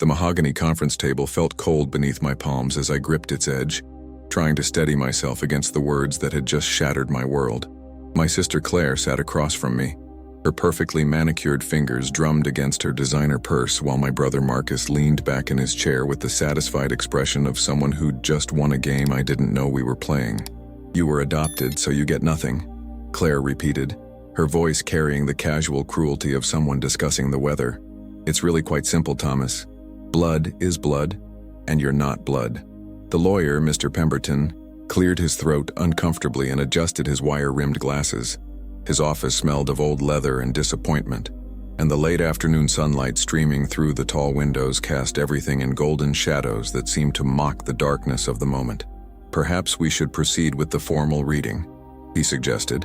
The mahogany conference table felt cold beneath my palms as I gripped its edge, trying to steady myself against the words that had just shattered my world. My sister Claire sat across from me. Her perfectly manicured fingers drummed against her designer purse while my brother Marcus leaned back in his chair with the satisfied expression of someone who'd just won a game I didn't know we were playing. "You were adopted, so you get nothing," Claire repeated, her voice carrying the casual cruelty of someone discussing the weather. "It's really quite simple, Thomas. Blood is blood, and you're not blood." The lawyer, Mr. Pemberton, cleared his throat uncomfortably and adjusted his wire-rimmed glasses. His office smelled of old leather and disappointment, and the late afternoon sunlight streaming through the tall windows cast everything in golden shadows that seemed to mock the darkness of the moment. "Perhaps we should proceed with the formal reading," he suggested,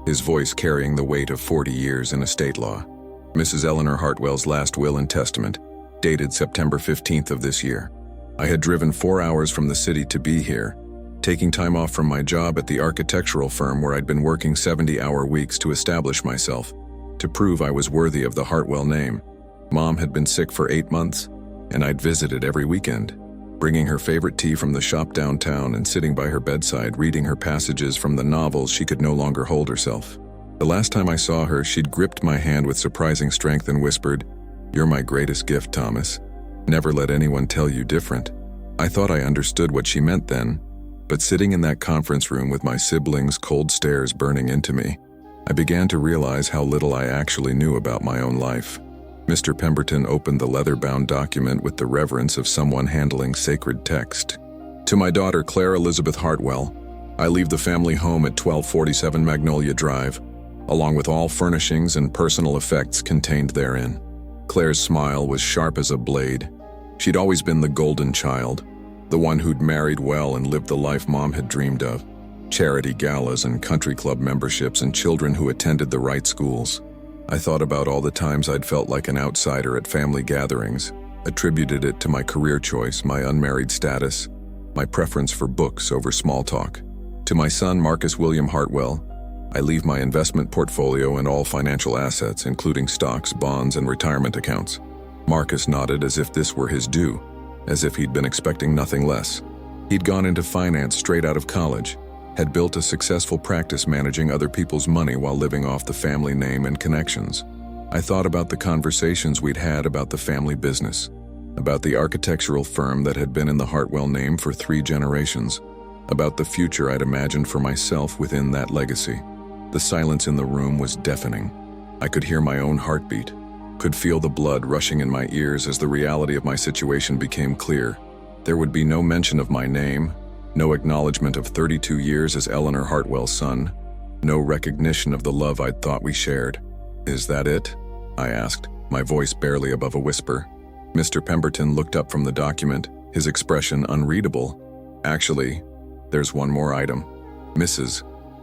his voice carrying the weight of 40 years in estate law. Mrs. Eleanor Hartwell's last will and testament, dated September 15th of this year. I had driven 4 hours from the city to be here, taking time off from my job at the architectural firm where I'd been working 70-hour weeks to establish myself, to prove I was worthy of the Hartwell name. Mom had been sick for 8 months, and I'd visited every weekend, bringing her favorite tea from the shop downtown and sitting by her bedside reading her passages from the novels she could no longer hold herself. The last time I saw her, she'd gripped my hand with surprising strength and whispered, "You're my greatest gift, Thomas. Never let anyone tell you different." I thought I understood what she meant then, but sitting in that conference room with my siblings' cold stares burning into me, I began to realize how little I actually knew about my own life. Mr. Pemberton opened the leather-bound document with the reverence of someone handling sacred text. "To my daughter, Claire Elizabeth Hartwell, I leave the family home at 1247 Magnolia Drive, along with all furnishings and personal effects contained therein." Claire's smile was sharp as a blade. She'd always been the golden child, the one who'd married well and lived the life Mom had dreamed of. Charity galas and country club memberships and children who attended the right schools. I thought about all the times I'd felt like an outsider at family gatherings, attributed it to my career choice, my unmarried status, my preference for books over small talk. "To my son, Marcus William Hartwell, I leave my investment portfolio and all financial assets, including stocks, bonds, and retirement accounts." Marcus nodded as if this were his due, as if he'd been expecting nothing less. He'd gone into finance straight out of college, had built a successful practice managing other people's money while living off the family name and connections. I thought about the conversations we'd had about the family business, about the architectural firm that had been in the Hartwell name for 3 generations, about the future I'd imagined for myself within that legacy. The silence in the room was deafening. I could hear my own heartbeat, could feel the blood rushing in my ears as the reality of my situation became clear. There would be no mention of my name, no acknowledgement of 32 years as Eleanor Hartwell's son, no recognition of the love I'd thought we shared. "Is that it?" I asked, my voice barely above a whisper. Mr. Pemberton looked up from the document, his expression unreadable. "Actually, there's one more item. Mrs.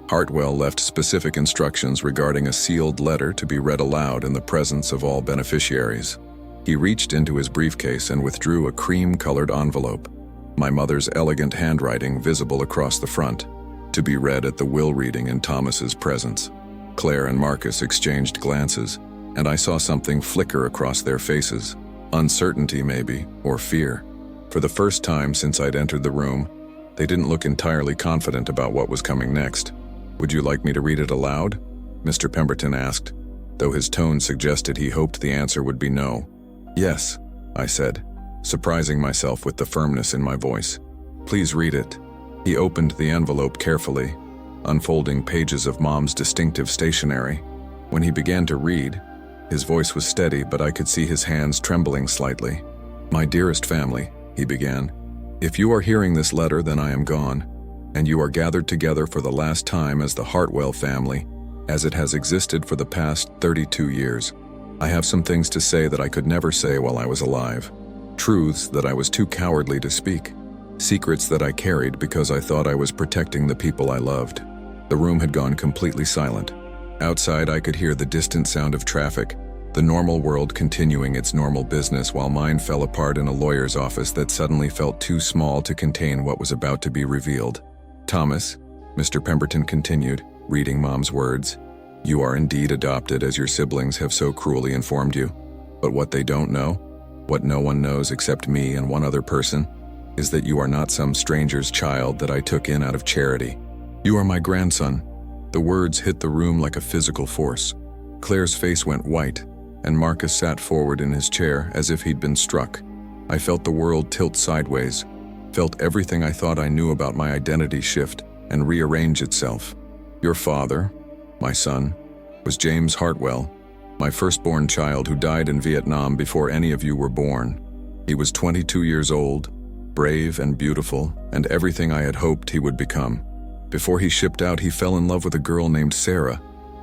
Hartwell left specific instructions regarding a sealed letter to be read aloud in the presence of all beneficiaries." He reached into his briefcase and withdrew a cream-colored envelope, my mother's elegant handwriting visible across the front, to be read at the will reading in Thomas's presence. Claire and Marcus exchanged glances, and I saw something flicker across their faces. Uncertainty, maybe, or fear. For the first time since I'd entered the room, they didn't look entirely confident about what was coming next. "Would you like me to read it aloud?" Mr. Pemberton asked, though his tone suggested he hoped the answer would be no. "Yes," I said, surprising myself with the firmness in my voice. "Please read it." He opened the envelope carefully, unfolding pages of Mom's distinctive stationery. When he began to read, his voice was steady, but I could see his hands trembling slightly. "My dearest family," he began, "if you are hearing this letter, then I am gone, and you are gathered together for the last time as the Hartwell family, as it has existed for the past 32 years. I have some things to say that I could never say while I was alive. Truths that I was too cowardly to speak. Secrets that I carried because I thought I was protecting the people I loved." The room had gone completely silent. Outside, I could hear the distant sound of traffic, the normal world continuing its normal business while mine fell apart in a lawyer's office that suddenly felt too small to contain what was about to be revealed. "Thomas," Mr. Pemberton continued, reading Mom's words, "you are indeed adopted as your siblings have so cruelly informed you. But what they don't know What no one knows except me and one other person is that you are not some stranger's child that I took in out of charity. You are my grandson." The words hit the room like a physical force. Claire's face went white, and Marcus sat forward in his chair as if he'd been struck. I felt the world tilt sideways, felt everything I thought I knew about my identity shift and rearrange itself. "Your father, my son, was James Hartwell, my firstborn child who died in Vietnam before any of you were born. He was 22 years old, brave and beautiful, and everything I had hoped he would become. Before he shipped out, he fell in love with a girl named Sarah,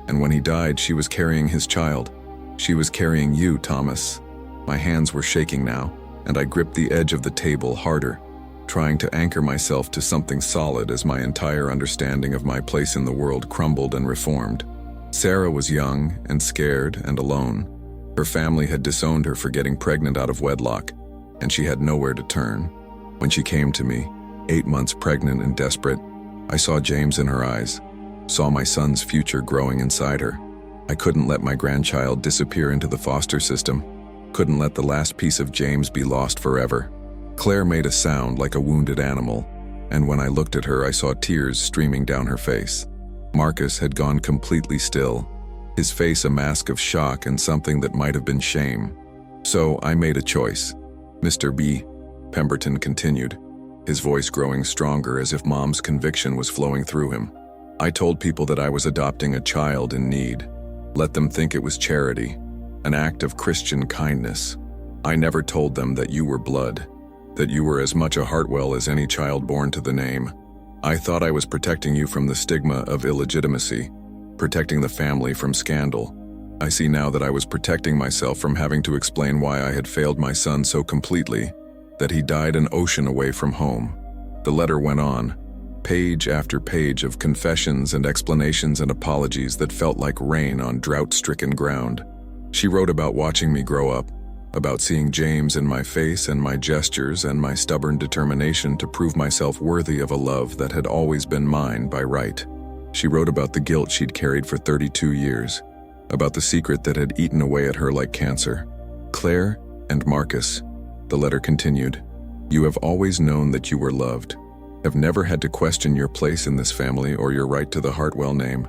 and when he died, she was carrying his child. She was carrying you, Thomas." My hands were shaking now, and I gripped the edge of the table harder, trying to anchor myself to something solid as my entire understanding of my place in the world crumbled and reformed. Sarah was young and scared and alone. Her family had disowned her for getting pregnant out of wedlock, and she had nowhere to turn. When she came to me, 8 months pregnant and desperate, I saw James in her eyes, saw my son's future growing inside her. I couldn't let my grandchild disappear into the foster system, couldn't let the last piece of James be lost forever. Claire made a sound like a wounded animal, and when I looked at her, I saw tears streaming down her face. Marcus had gone completely still, his face a mask of shock and something that might have been shame. So I made a choice. "Mr. B." Pemberton continued, his voice growing stronger as if Mom's conviction was flowing through him. "I told people that I was adopting a child in need. Let them think it was charity, an act of Christian kindness. I never told them that you were blood, that you were as much a Hartwell as any child born to the name. I thought I was protecting you from the stigma of illegitimacy, protecting the family from scandal. I see now that I was protecting myself from having to explain why I had failed my son so completely, that he died an ocean away from home." The letter went on, page after page of confessions and explanations and apologies that felt like rain on drought-stricken ground. She wrote about watching me grow up, about seeing James in my face and my gestures and my stubborn determination to prove myself worthy of a love that had always been mine by right. She wrote about the guilt she'd carried for 32 years, about the secret that had eaten away at her like cancer. "Claire and Marcus," the letter continued, "you have always known that you were loved, have never had to question your place in this family or your right to the Hartwell name.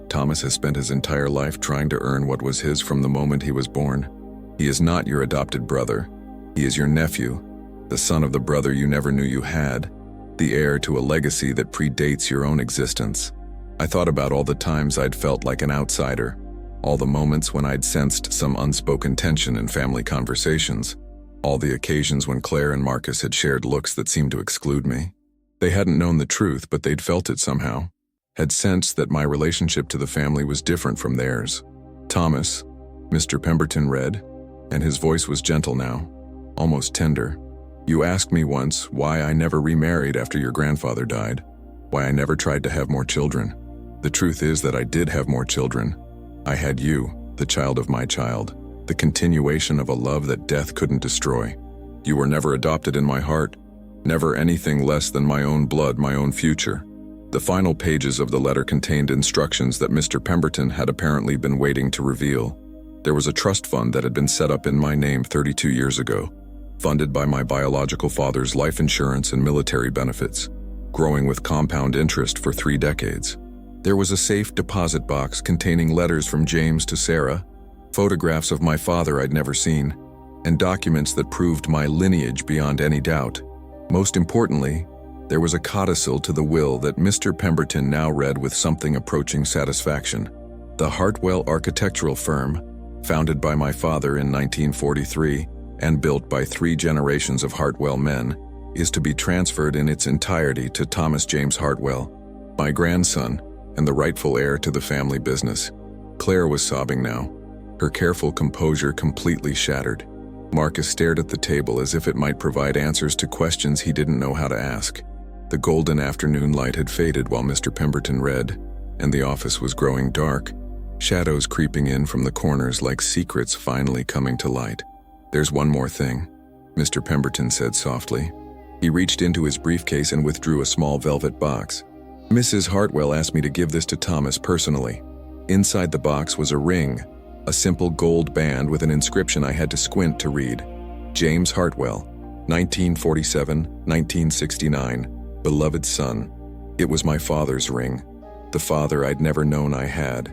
Thomas has spent his entire life trying to earn what was his from the moment he was born. He is not your adopted brother. He is your nephew, the son of the brother you never knew you had, the heir to a legacy that predates your own existence." I thought about all the times I'd felt like an outsider, all the moments when I'd sensed some unspoken tension in family conversations, all the occasions when Claire and Marcus had shared looks that seemed to exclude me. They hadn't known the truth, but they'd felt it somehow, had sensed that my relationship to the family was different from theirs. "Thomas," Mr. Pemberton read, and his voice was gentle now, almost tender. "You asked me once why I never remarried after your grandfather died, why I never tried to have more children. The truth is that I did have more children. I had you, the child of my child, the continuation of a love that death couldn't destroy. You were never adopted in my heart, never anything less than my own blood, my own future." The final pages of the letter contained instructions that Mr. Pemberton had apparently been waiting to reveal. There was a trust fund that had been set up in my name 32 years ago, funded by my biological father's life insurance and military benefits, growing with compound interest for 3 decades. There was a safe deposit box containing letters from James to Sarah, photographs of my father I'd never seen, and documents that proved my lineage beyond any doubt. Most importantly, there was a codicil to the will that Mr. Pemberton now read with something approaching satisfaction. The Hartwell architectural firm, founded by my father in 1943 and built by 3 generations of Hartwell men, is to be transferred in its entirety to Thomas James Hartwell, my grandson, and the rightful heir to the family business. Claire was sobbing now, her careful composure completely shattered. Marcus stared at the table as if it might provide answers to questions he didn't know how to ask. The golden afternoon light had faded while Mr. Pemberton read, and the office was growing dark, shadows creeping in from the corners like secrets finally coming to light. "There's one more thing," Mr. Pemberton said softly. He reached into his briefcase and withdrew a small velvet box. "Mrs. Hartwell asked me to give this to Thomas personally. Inside the box was a ring, a simple gold band with an inscription I had to squint to read. James Hartwell, 1947-1969, beloved son. It was my father's ring, the father I'd never known I had,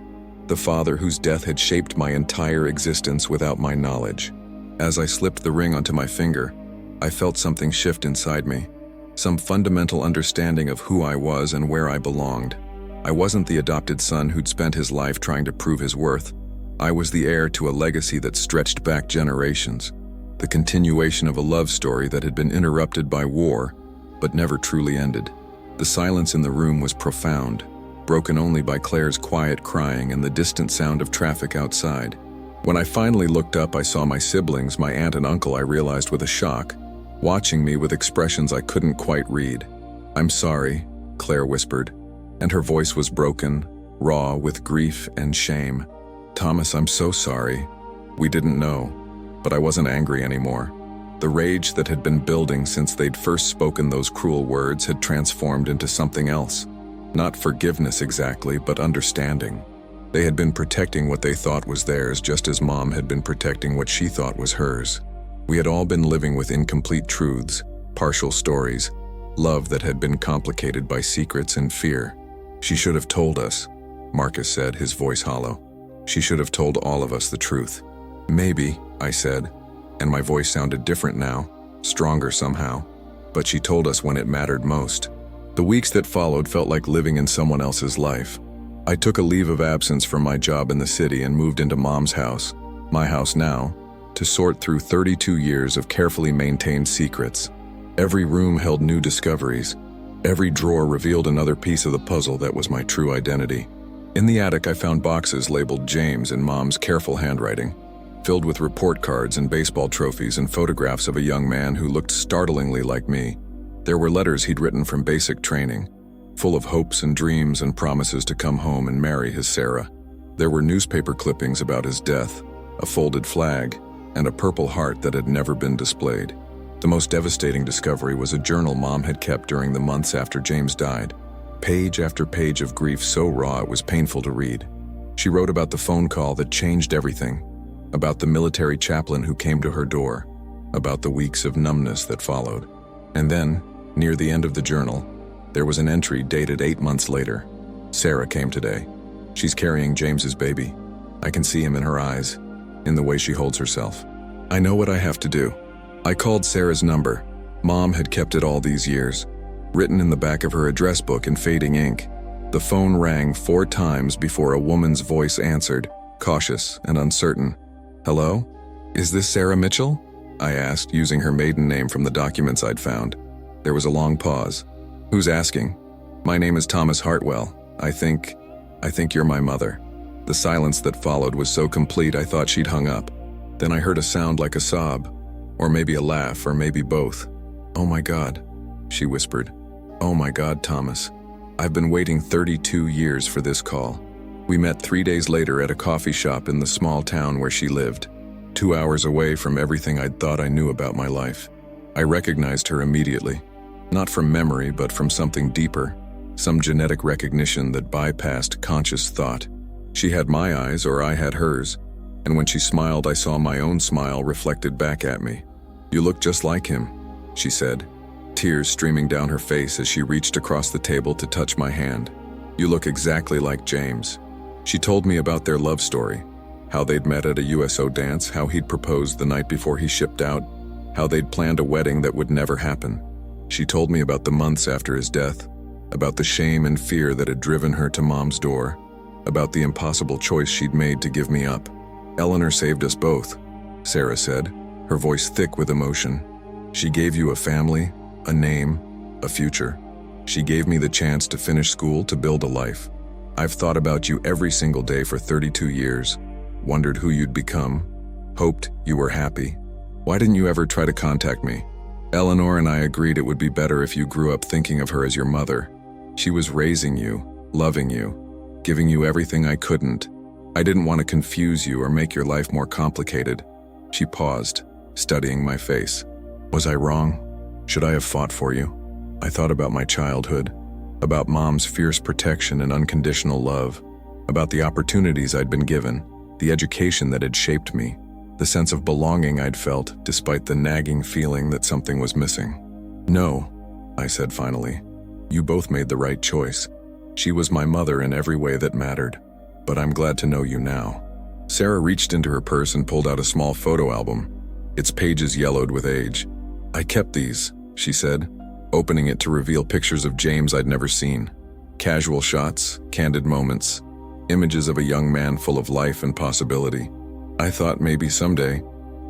the father whose death had shaped my entire existence without my knowledge. As I slipped the ring onto my finger, I felt something shift inside me, some fundamental understanding of who I was and where I belonged. I wasn't the adopted son who'd spent his life trying to prove his worth. I was the heir to a legacy that stretched back generations, the continuation of a love story that had been interrupted by war, but never truly ended. The silence in the room was profound, broken only by Claire's quiet crying and the distant sound of traffic outside. When I finally looked up, I saw my siblings, my aunt and uncle, I realized with a shock, watching me with expressions I couldn't quite read. "I'm sorry," Claire whispered, and her voice was broken, raw with grief and shame. "Thomas, I'm so sorry. We didn't know." But I wasn't angry anymore. The rage that had been building since they'd first spoken those cruel words had transformed into something else. Not forgiveness exactly, but understanding. They had been protecting what they thought was theirs, just as Mom had been protecting what she thought was hers. We had all been living with incomplete truths, partial stories, love that had been complicated by secrets and fear. "She should have told us," Marcus said, his voice hollow. "She should have told all of us the truth." "Maybe," I said, and my voice sounded different now, stronger somehow. "But she told us when it mattered most." The weeks that followed felt like living in someone else's life. I took a leave of absence from my job in the city and moved into Mom's house, my house now, to sort through 32 years of carefully maintained secrets. Every room held new discoveries. Every drawer revealed another piece of the puzzle that was my true identity. In the attic, I found boxes labeled James in Mom's careful handwriting, filled with report cards and baseball trophies and photographs of a young man who looked startlingly like me. There were letters he'd written from basic training, full of hopes and dreams and promises to come home and marry his Sarah. There were newspaper clippings about his death, a folded flag, and a purple heart that had never been displayed. The most devastating discovery was a journal Mom had kept during the months after James died. Page after page of grief so raw it was painful to read. She wrote about the phone call that changed everything, about the military chaplain who came to her door, about the weeks of numbness that followed. And then, near the end of the journal, there was an entry dated 8 months later. "Sarah came today. She's carrying James's baby. I can see him in her eyes, in the way she holds herself. I know what I have to do." I called Sarah's number. Mom had kept it all these years, written in the back of her address book in fading ink. The phone rang 4 times before a woman's voice answered, cautious and uncertain. "Hello? Is this Sarah Mitchell?" I asked, using her maiden name from the documents I'd found. There was a long pause. "Who's asking?" "My name is Thomas Hartwell. I think you're my mother." The silence that followed was so complete I thought she'd hung up. Then I heard a sound like a sob, or maybe a laugh, or maybe both. "Oh my God," she whispered. "Oh my God, Thomas. I've been waiting 32 years for this call." We met 3 days later at a coffee shop in the small town where she lived, 2 hours away from everything I'd thought I knew about my life. I recognized her immediately, not from memory but from something deeper, some genetic recognition that bypassed conscious thought. She had my eyes, or I had hers, and when she smiled I saw my own smile reflected back at me. "You look just like him," she said, tears streaming down her face as she reached across the table to touch my hand. "You look exactly like James." She told me about their love story, how they'd met at a USO dance, how he'd proposed the night before he shipped out, how they'd planned a wedding that would never happen. She told me about the months after his death, about the shame and fear that had driven her to Mom's door, about the impossible choice she'd made to give me up. "Eleanor saved us both," Sarah said, her voice thick with emotion. "She gave you a family, a name, a future. She gave me the chance to finish school, to build a life. I've thought about you every single day for 32 years, wondered who you'd become, hoped you were happy. Why didn't you ever try to contact me?" Eleanor and I agreed it would be better if you grew up thinking of her as your mother. She was raising you, loving you, giving you everything I couldn't. I didn't want to confuse you or make your life more complicated. She paused, studying my face. "Was I wrong? Should I have fought for you?" I thought about my childhood, about Mom's fierce protection and unconditional love, about the opportunities I'd been given, the education that had shaped me, the sense of belonging I'd felt despite the nagging feeling that something was missing. "No," I said finally. "You both made the right choice. She was my mother in every way that mattered, but I'm glad to know you now." Sarah reached into her purse and pulled out a small photo album, its pages yellowed with age. "I kept these," she said, opening it to reveal pictures of James I'd never seen. Casual shots, candid moments, images of a young man full of life and possibility. I thought maybe someday.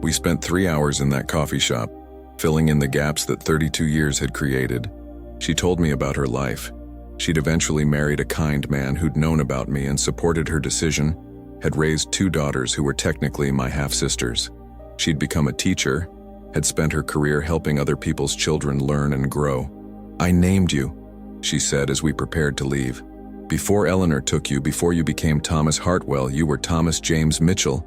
We spent 3 hours in that coffee shop, filling in the gaps that 32 years had created. She told me about her life. She'd eventually married a kind man who'd known about me and supported her decision, had raised 2 daughters who were technically my half-sisters. She'd become a teacher, had spent her career helping other people's children learn and grow. "I named you," she said as we prepared to leave. "Before Eleanor took you, before you became Thomas Hartwell, you were Thomas James Mitchell.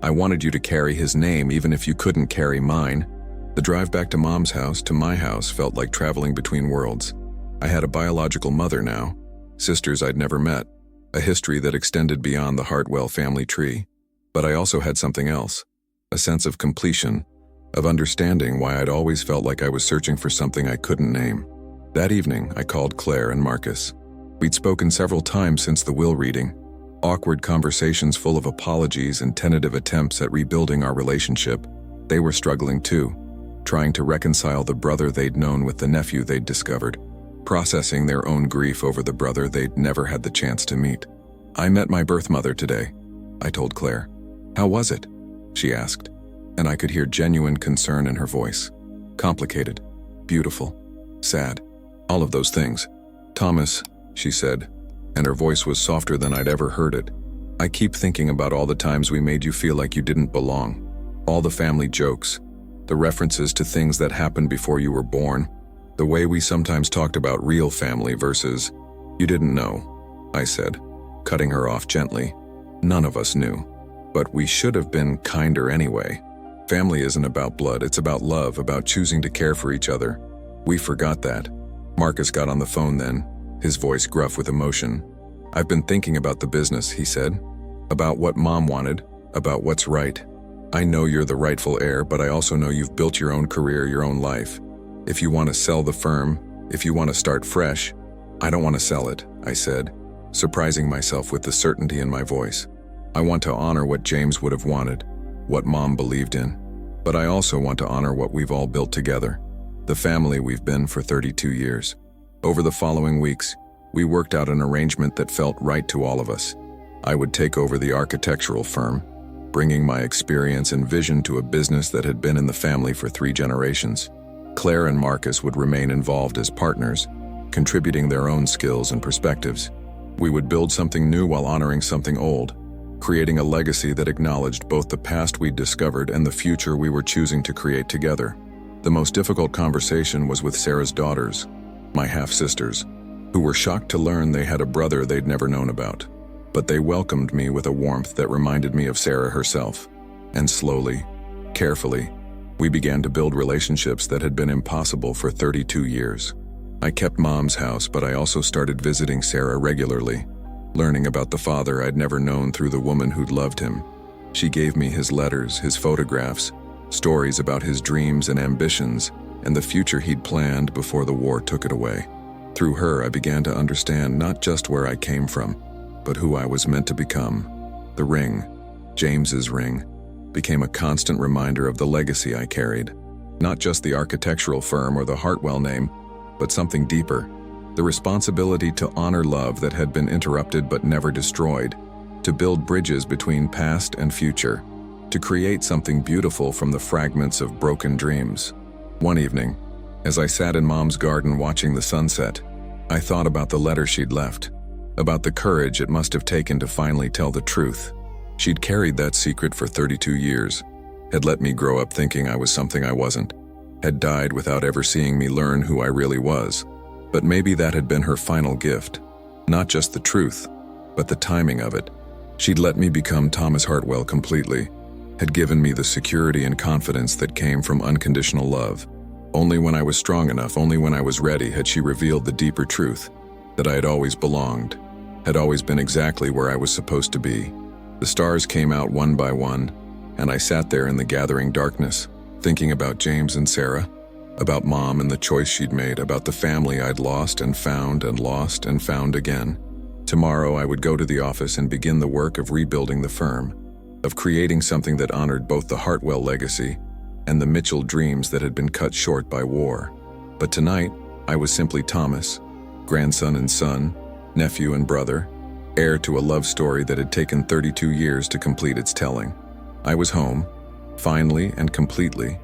I wanted you to carry his name even if you couldn't carry mine." The drive back to Mom's house, to my house, felt like traveling between worlds. I had a biological mother now, sisters I'd never met, a history that extended beyond the Hartwell family tree. But I also had something else, a sense of completion, of understanding why I'd always felt like I was searching for something I couldn't name. That evening, I called Claire and Marcus. We'd spoken several times since the will reading, awkward conversations full of apologies and tentative attempts at rebuilding our relationship. They were struggling too, trying to reconcile the brother they'd known with the nephew they'd discovered, processing their own grief over the brother they'd never had the chance to meet. "I met my birth mother today," I told Claire. "How was it?" she asked, and I could hear genuine concern in her voice. "Complicated, beautiful, sad, all of those things." "Thomas," she said, and her voice was softer than I'd ever heard it. "I keep thinking about all the times we made you feel like you didn't belong. All the family jokes, the references to things that happened before you were born, the way we sometimes talked about real family versus—" "You didn't know," I said, cutting her off gently. "None of us knew. But we should have been kinder anyway. Family isn't about blood, it's about love, about choosing to care for each other. We forgot that." Marcus got on the phone then, his voice gruff with emotion. "I've been thinking about the business," he said. "About what Mom wanted, about what's right. I know you're the rightful heir, but I also know you've built your own career, your own life. If you want to sell the firm, if you want to start fresh—" "I don't want to sell it," I said, surprising myself with the certainty in my voice. "I want to honor what James would have wanted, what Mom believed in. But I also want to honor what we've all built together, the family we've been for 32 years. Over the following weeks, we worked out an arrangement that felt right to all of us. I would take over the architectural firm, bringing my experience and vision to a business that had been in the family for 3 generations. Claire and Marcus would remain involved as partners, contributing their own skills and perspectives. We would build something new while honoring something old, creating a legacy that acknowledged both the past we'd discovered and the future we were choosing to create together. The most difficult conversation was with Sarah's daughters, my half-sisters, who were shocked to learn they had a brother they'd never known about. But they welcomed me with a warmth that reminded me of Sarah herself. And slowly, carefully, we began to build relationships that had been impossible for 32 years. I kept Mom's house, but I also started visiting Sarah regularly, learning about the father I'd never known through the woman who'd loved him. She gave me his letters, his photographs, stories about his dreams and ambitions, and the future he'd planned before the war took it away. Through her, I began to understand not just where I came from, but who I was meant to become. The ring, James's ring, became a constant reminder of the legacy I carried. Not just the architectural firm or the Hartwell name, but something deeper. The responsibility to honor love that had been interrupted but never destroyed, to build bridges between past and future, to create something beautiful from the fragments of broken dreams. One evening, as I sat in Mom's garden watching the sunset, I thought about the letter she'd left, about the courage it must have taken to finally tell the truth. She'd carried that secret for 32 years, had let me grow up thinking I was something I wasn't, had died without ever seeing me learn who I really was. But maybe that had been her final gift. Not just the truth, but the timing of it. She'd let me become Thomas Hartwell completely, had given me the security and confidence that came from unconditional love. Only when I was strong enough, only when I was ready, had she revealed the deeper truth, that I had always belonged, had always been exactly where I was supposed to be. The stars came out one by one, and I sat there in the gathering darkness, thinking about James and Sarah, about Mom and the choice she'd made, about the family I'd lost and found and lost and found again. Tomorrow I would go to the office and begin the work of rebuilding the firm, of creating something that honored both the Hartwell legacy and the Mitchell dreams that had been cut short by war. But tonight, I was simply Thomas, grandson and son, nephew and brother, heir to a love story that had taken 32 years to complete its telling. I was home, finally and completely,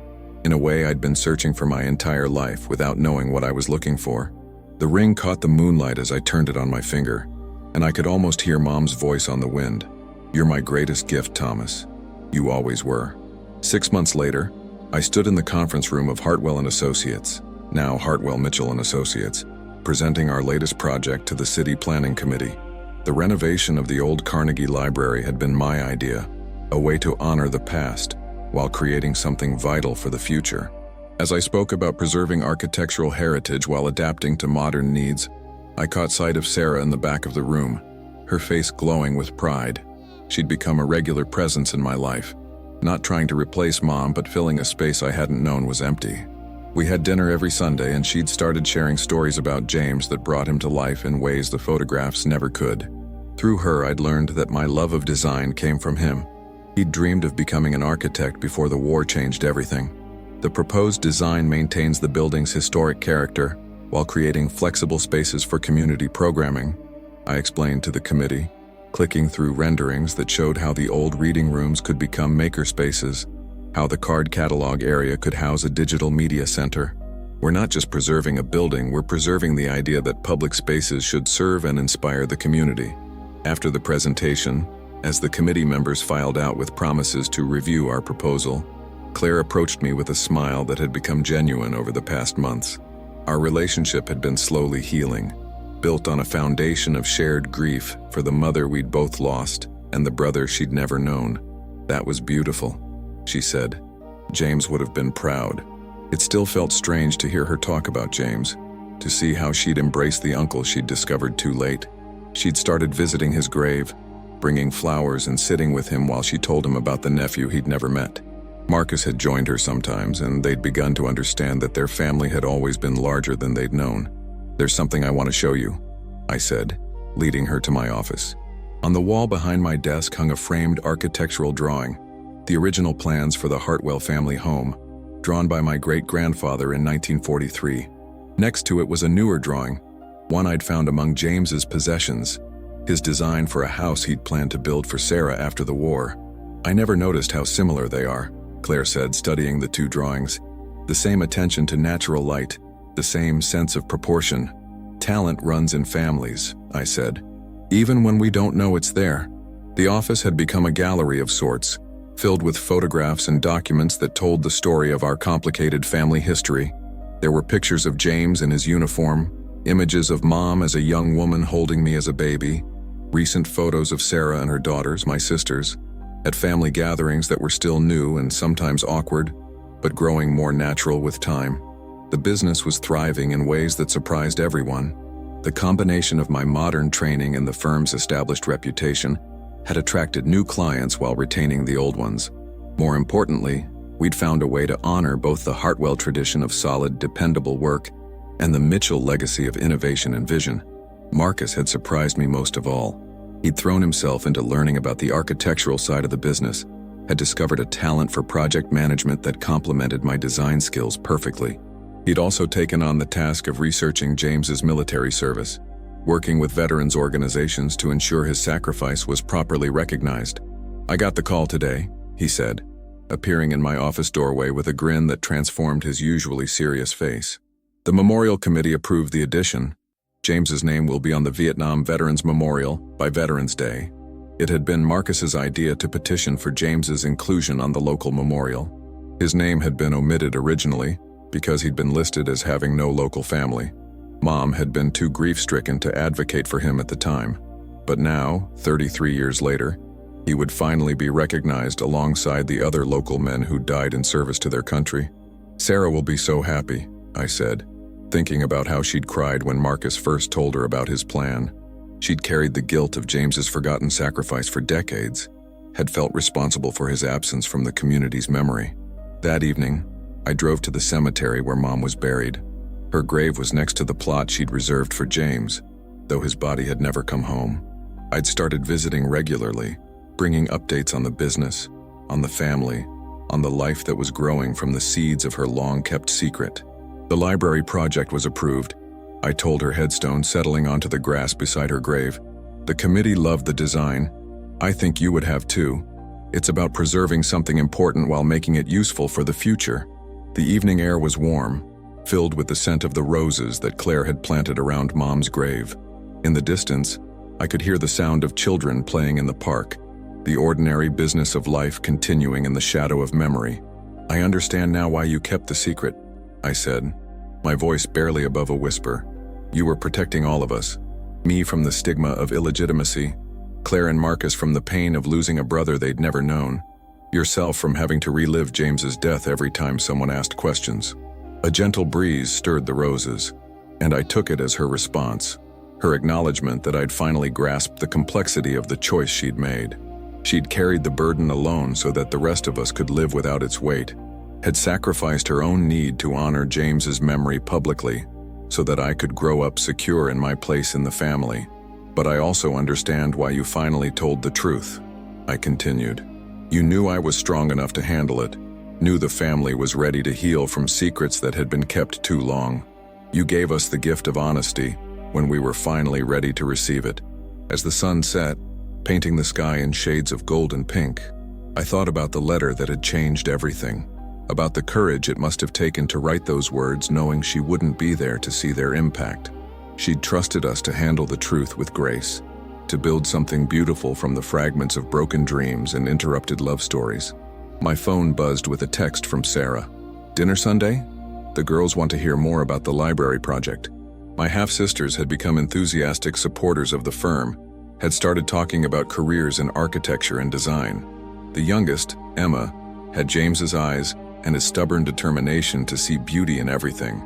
in a way I'd been searching for my entire life without knowing what I was looking for. The ring caught the moonlight as I turned it on my finger, and I could almost hear Mom's voice on the wind. "You're my greatest gift, Thomas. You always were." 6 months later, I stood in the conference room of Hartwell & Associates, now Hartwell Mitchell & Associates, presenting our latest project to the City Planning Committee. The renovation of the old Carnegie Library had been my idea, a way to honor the past while creating something vital for the future. As I spoke about preserving architectural heritage while adapting to modern needs, I caught sight of Sarah in the back of the room, her face glowing with pride. She'd become a regular presence in my life, not trying to replace Mom, but filling a space I hadn't known was empty. We had dinner every Sunday, and she'd started sharing stories about James that brought him to life in ways the photographs never could. Through her, I'd learned that my love of design came from him. He'd dreamed of becoming an architect before the war changed everything. The proposed design maintains the building's historic character while creating flexible spaces for community programming, I explained to the committee, clicking through renderings that showed how the old reading rooms could become maker spaces, how the card catalog area could house a digital media center. We're not just preserving a building, we're preserving the idea that public spaces should serve and inspire the community. After the presentation, as the committee members filed out with promises to review our proposal, Claire approached me with a smile that had become genuine over the past months. Our relationship had been slowly healing, built on a foundation of shared grief for the mother we'd both lost and the brother she'd never known. "That was beautiful," she said. "James would have been proud." It still felt strange to hear her talk about James, to see how she'd embraced the uncle she'd discovered too late. She'd started visiting his grave, bringing flowers and sitting with him while she told him about the nephew he'd never met. Marcus had joined her sometimes, and they'd begun to understand that their family had always been larger than they'd known. "There's something I want to show you," I said, leading her to my office. On the wall behind my desk hung a framed architectural drawing, the original plans for the Hartwell family home, drawn by my great-grandfather in 1943. Next to it was a newer drawing, one I'd found among James's possessions, his design for a house he'd planned to build for Sarah after the war. "I never noticed how similar they are," Claire said, studying the two drawings. "The same attention to natural light, the same sense of proportion. Talent runs in families," I said, "even when we don't know it's there." The office had become a gallery of sorts, filled with photographs and documents that told the story of our complicated family history. There were pictures of James in his uniform, images of Mom as a young woman holding me as a baby, recent photos of Sarah and her daughters, my sisters, at family gatherings that were still new and sometimes awkward, but growing more natural with time. The business was thriving in ways that surprised everyone. The combination of my modern training and the firm's established reputation had attracted new clients while retaining the old ones. More importantly, we'd found a way to honor both the Hartwell tradition of solid, dependable work and the Mitchell legacy of innovation and vision. Marcus had surprised me most of all. He'd thrown himself into learning about the architectural side of the business, had discovered a talent for project management that complemented my design skills perfectly. He'd also taken on the task of researching James's military service, working with veterans organizations to ensure his sacrifice was properly recognized. "I got the call today," he said, appearing in my office doorway with a grin that transformed his usually serious face. "The Memorial Committee approved the addition. James's name will be on the Vietnam Veterans Memorial by Veterans Day." It had been Marcus's idea to petition for James's inclusion on the local memorial. His name had been omitted originally because he'd been listed as having no local family. Mom had been too grief-stricken to advocate for him at the time. But now, 33 years later, he would finally be recognized alongside the other local men who died in service to their country. "Sarah will be so happy," I said, thinking about how she'd cried when Marcus first told her about his plan. She'd carried the guilt of James's forgotten sacrifice for decades, had felt responsible for his absence from the community's memory. That evening, I drove to the cemetery where Mom was buried. Her grave was next to the plot she'd reserved for James, though his body had never come home. I'd started visiting regularly, bringing updates on the business, on the family, on the life that was growing from the seeds of her long-kept secret. The library project was approved. I told her headstone settling onto the grass beside her grave. The committee loved the design. I think you would have too. It's about preserving something important while making it useful for the future. The evening air was warm, filled with the scent of the roses that Claire had planted around Mom's grave. In the distance, I could hear the sound of children playing in the park, the ordinary business of life continuing in the shadow of memory. I understand now why you kept the secret, I said, my voice barely above a whisper. You were protecting all of us, me from the stigma of illegitimacy, Claire and Marcus from the pain of losing a brother they'd never known, yourself from having to relive James's death every time someone asked questions. A gentle breeze stirred the roses, and I took it as her response, her acknowledgement that I'd finally grasped the complexity of the choice she'd made. She'd carried the burden alone so that the rest of us could live without its weight, had sacrificed her own need to honor James's memory publicly so that I could grow up secure in my place in the family. But I also understand why you finally told the truth, I continued. You knew I was strong enough to handle it, knew the family was ready to heal from secrets that had been kept too long. You gave us the gift of honesty when we were finally ready to receive it. As the sun set, painting the sky in shades of gold and pink, I thought about the letter that had changed everything, about the courage it must have taken to write those words knowing she wouldn't be there to see their impact. She'd trusted us to handle the truth with grace, to build something beautiful from the fragments of broken dreams and interrupted love stories. My phone buzzed with a text from Sarah. Dinner Sunday? The girls want to hear more about the library project. My half-sisters had become enthusiastic supporters of the firm, had started talking about careers in architecture and design. The youngest, Emma, had James's eyes and his stubborn determination to see beauty in everything.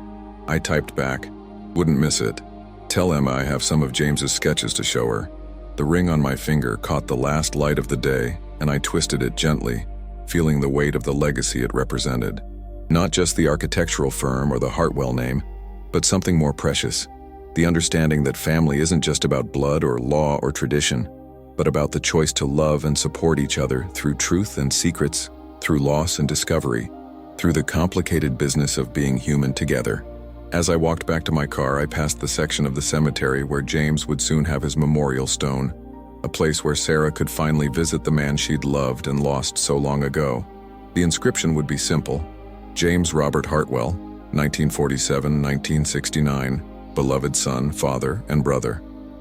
I typed back, wouldn't miss it. Tell Emma I have some of James's sketches to show her. The ring on my finger caught the last light of the day, and I twisted it gently, feeling the weight of the legacy it represented. Not just the architectural firm or the Hartwell name, but something more precious. The understanding that family isn't just about blood or law or tradition, but about the choice to love and support each other through truth and secrets, through loss and discovery, through the complicated business of being human together. As I walked back to my car, I passed the section of the cemetery where James would soon have his memorial stone, a place where Sarah could finally visit the man she'd loved and lost so long ago. The inscription would be simple: James Robert Hartwell, 1947-1969, beloved son, father, and brother.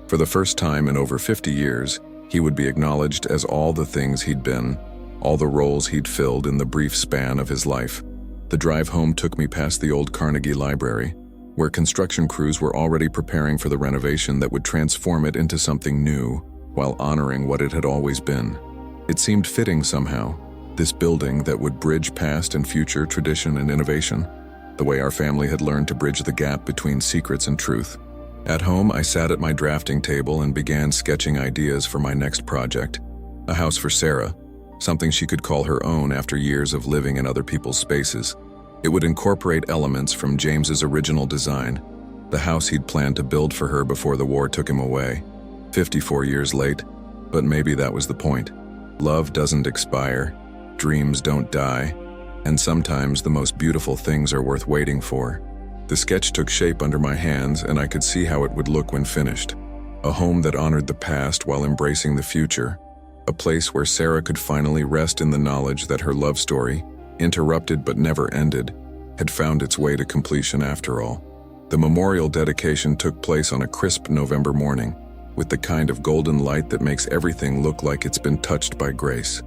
For the first time in over 50 years, he would be acknowledged as all the things he'd been, all the roles he'd filled in the brief span of his life. The drive home took me past the old Carnegie Library, where construction crews were already preparing for the renovation that would transform it into something new, while honoring what it had always been. It seemed fitting somehow, this building that would bridge past and future, tradition and innovation, the way our family had learned to bridge the gap between secrets and truth. At home, I sat at my drafting table and began sketching ideas for my next project, a house for Sarah, something she could call her own after years of living in other people's spaces. It would incorporate elements from James's original design, the house he'd planned to build for her before the war took him away. 54 years late, but maybe that was the point. Love doesn't expire, dreams don't die, and sometimes the most beautiful things are worth waiting for. The sketch took shape under my hands, and I could see how it would look when finished. A home that honored the past while embracing the future. A place where Sarah could finally rest in the knowledge that her love story, interrupted but never ended, had found its way to completion after all. The memorial dedication took place on a crisp November morning, with the kind of golden light that makes everything look like it's been touched by grace.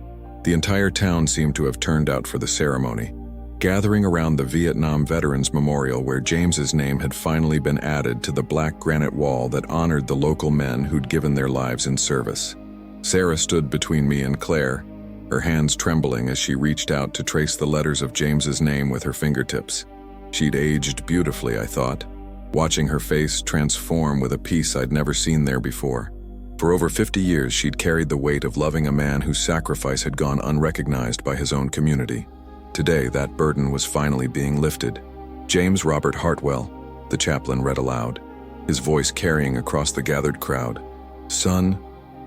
The entire town seemed to have turned out for the ceremony, gathering around the Vietnam Veterans Memorial where James's name had finally been added to the black granite wall that honored the local men who'd given their lives in service. Sarah stood between me and Claire, her hands trembling as she reached out to trace the letters of James's name with her fingertips. She'd aged beautifully, I thought, watching her face transform with a peace I'd never seen there before. For over 50 years, she'd carried the weight of loving a man whose sacrifice had gone unrecognized by his own community. Today, that burden was finally being lifted. James Robert Hartwell, the chaplain read aloud, his voice carrying across the gathered crowd. Son,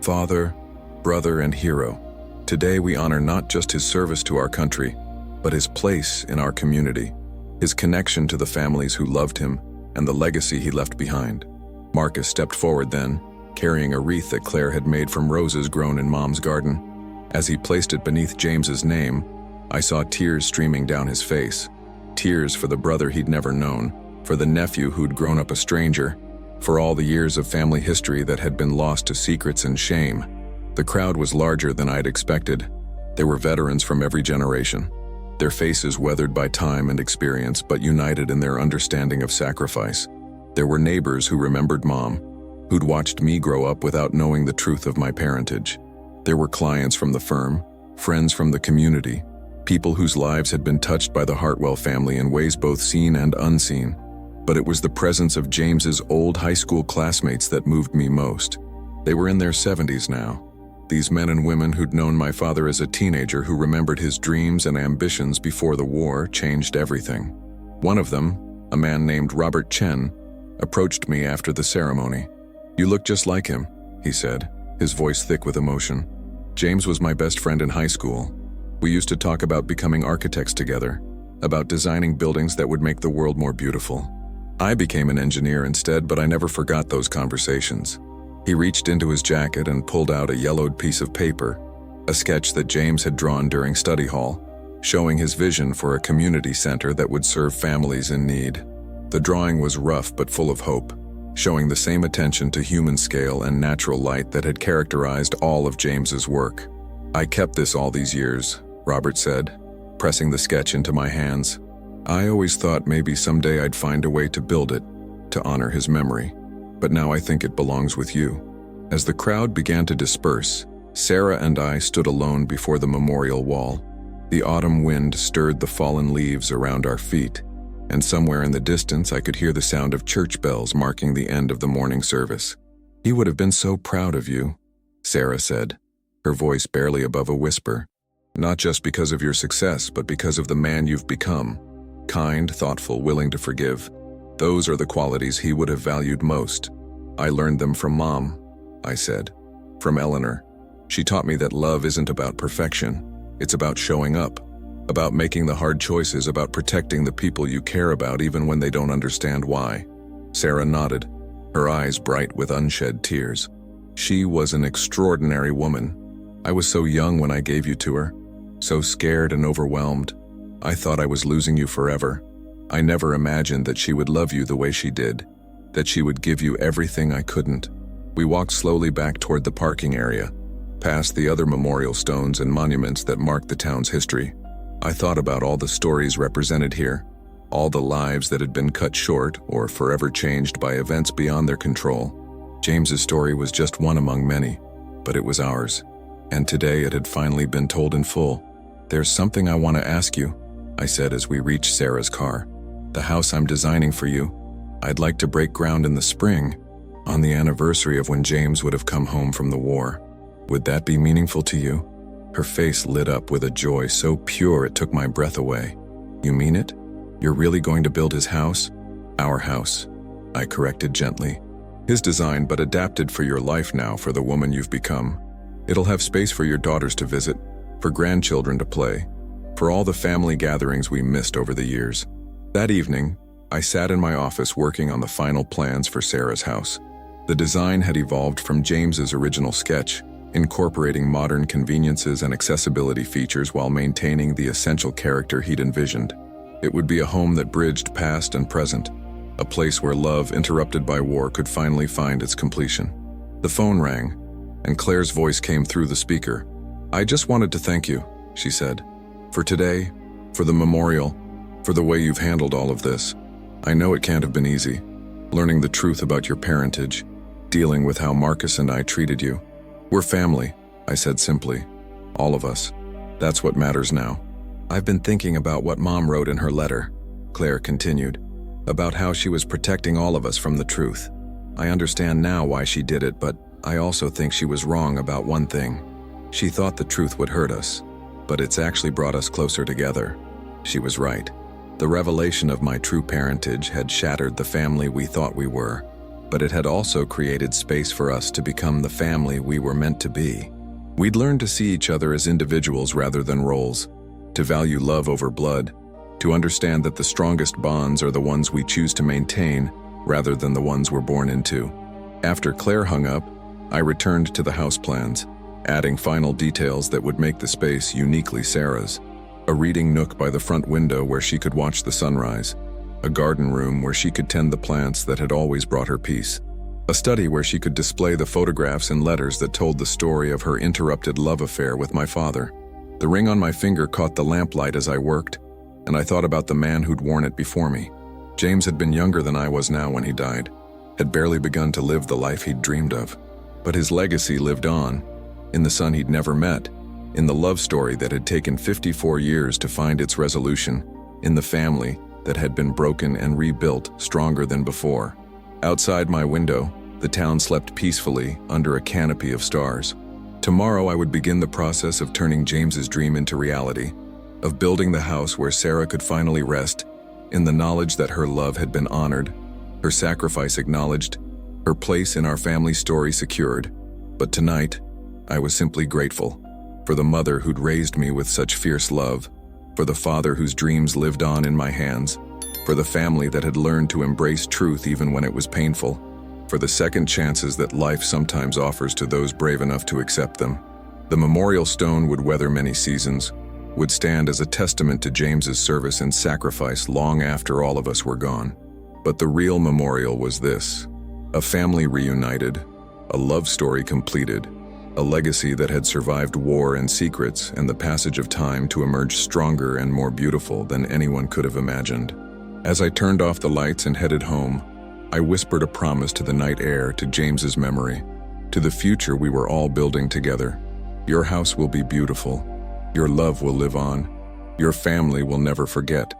father, brother, and hero. Today we honor not just his service to our country, but his place in our community, his connection to the families who loved him, and the legacy he left behind. Marcus stepped forward then, carrying a wreath that Claire had made from roses grown in Mom's garden. As he placed it beneath James's name, I saw tears streaming down his face. Tears for the brother he'd never known, for the nephew who'd grown up a stranger, for all the years of family history that had been lost to secrets and shame. The crowd was larger than I'd expected. There were veterans from every generation, their faces weathered by time and experience, but united in their understanding of sacrifice. There were neighbors who remembered Mom, who'd watched me grow up without knowing the truth of my parentage. There were clients from the firm, friends from the community, people whose lives had been touched by the Hartwell family in ways both seen and unseen. But it was the presence of James's old high school classmates that moved me most. They were in their 70s now. These men and women who'd known my father as a teenager, who remembered his dreams and ambitions before the war changed everything. One of them, a man named Robert Chen, approached me after the ceremony. "You look just like him," he said, his voice thick with emotion. "James was my best friend in high school. We used to talk about becoming architects together, about designing buildings that would make the world more beautiful. I became an engineer instead, but I never forgot those conversations." He reached into his jacket and pulled out a yellowed piece of paper, a sketch that James had drawn during study hall, showing his vision for a community center that would serve families in need. The drawing was rough but full of hope, showing the same attention to human scale and natural light that had characterized all of James's work. "I kept this all these years," Robert said, pressing the sketch into my hands. "I always thought maybe someday I'd find a way to build it, to honor his memory. But now I think it belongs with you." As the crowd began to disperse, Sarah and I stood alone before the memorial wall. The autumn wind stirred the fallen leaves around our feet, and somewhere in the distance I could hear the sound of church bells marking the end of the morning service. "He would have been so proud of you," Sarah said, her voice barely above a whisper. "Not just because of your success, but because of the man you've become. Kind, thoughtful, willing to forgive. Those are the qualities he would have valued most." "I learned them from Mom," I said. "From Eleanor. She taught me that love isn't about perfection. It's about showing up, about making the hard choices, about protecting the people you care about even when they don't understand why." Sarah nodded, her eyes bright with unshed tears. "She was an extraordinary woman. I was so young when I gave you to her, so scared and overwhelmed. I thought I was losing you forever. I never imagined that she would love you the way she did, that she would give you everything I couldn't." We walked slowly back toward the parking area, past the other memorial stones and monuments that marked the town's history. I thought about all the stories represented here, all the lives that had been cut short or forever changed by events beyond their control. James's story was just one among many, but it was ours, and today it had finally been told in full. "There's something I want to ask you," I said as we reached Sarah's car. "The house I'm designing for you, I'd like to break ground in the spring, on the anniversary of when James would have come home from the war. Would that be meaningful to you?" Her face lit up with a joy so pure it took my breath away. "You mean it? You're really going to build his house?" "Our house," I corrected gently. "His design, but adapted for your life now, for the woman you've become. It'll have space for your daughters to visit, for grandchildren to play, for all the family gatherings we missed over the years." That evening, I sat in my office working on the final plans for Sarah's house. The design had evolved from James's original sketch, incorporating modern conveniences and accessibility features while maintaining the essential character he'd envisioned. It would be a home that bridged past and present, a place where love interrupted by war could finally find its completion. The phone rang, and Claire's voice came through the speaker. "I just wanted to thank you," she said, "for today, for the memorial, for the way you've handled all of this. I know it can't have been easy, learning the truth about your parentage, dealing with how Marcus and I treated you. We're family," I said simply. "All of us. That's what matters now." "I've been thinking about what Mom wrote in her letter," Claire continued, "about how she was protecting all of us from the truth. I understand now why she did it, but I also think she was wrong about one thing. She thought the truth would hurt us, but it's actually brought us closer together. She was right. The revelation of my true parentage had shattered the family we thought we were, but it had also created space for us to become the family we were meant to be. We'd learned to see each other as individuals rather than roles, to value love over blood, to understand that the strongest bonds are the ones we choose to maintain rather than the ones we're born into. After Claire hung up, I returned to the house plans, adding final details that would make the space uniquely Sarah's. A reading nook by the front window where she could watch the sunrise, a garden room where she could tend the plants that had always brought her peace, a study where she could display the photographs and letters that told the story of her interrupted love affair with my father. The ring on my finger caught the lamplight as I worked, and I thought about the man who'd worn it before me. James had been younger than I was now when he died, had barely begun to live the life he'd dreamed of. But his legacy lived on, in the son he'd never met, in the love story that had taken 54 years to find its resolution, in the family that had been broken and rebuilt stronger than before. Outside my window, the town slept peacefully under a canopy of stars. Tomorrow I would begin the process of turning James's dream into reality, of building the house where Sarah could finally rest, in the knowledge that her love had been honored, her sacrifice acknowledged, her place in our family story secured. But tonight, I was simply grateful for the mother who'd raised me with such fierce love, for the father whose dreams lived on in my hands, for the family that had learned to embrace truth even when it was painful, for the second chances that life sometimes offers to those brave enough to accept them. The memorial stone would weather many seasons, would stand as a testament to James's service and sacrifice long after all of us were gone. But the real memorial was this: a family reunited, a love story completed, a legacy that had survived war and secrets and the passage of time to emerge stronger and more beautiful than anyone could have imagined. As I turned off the lights and headed home, I whispered a promise to the night air, to James's memory, to the future we were all building together. Your house will be beautiful. Your love will live on. Your family will never forget.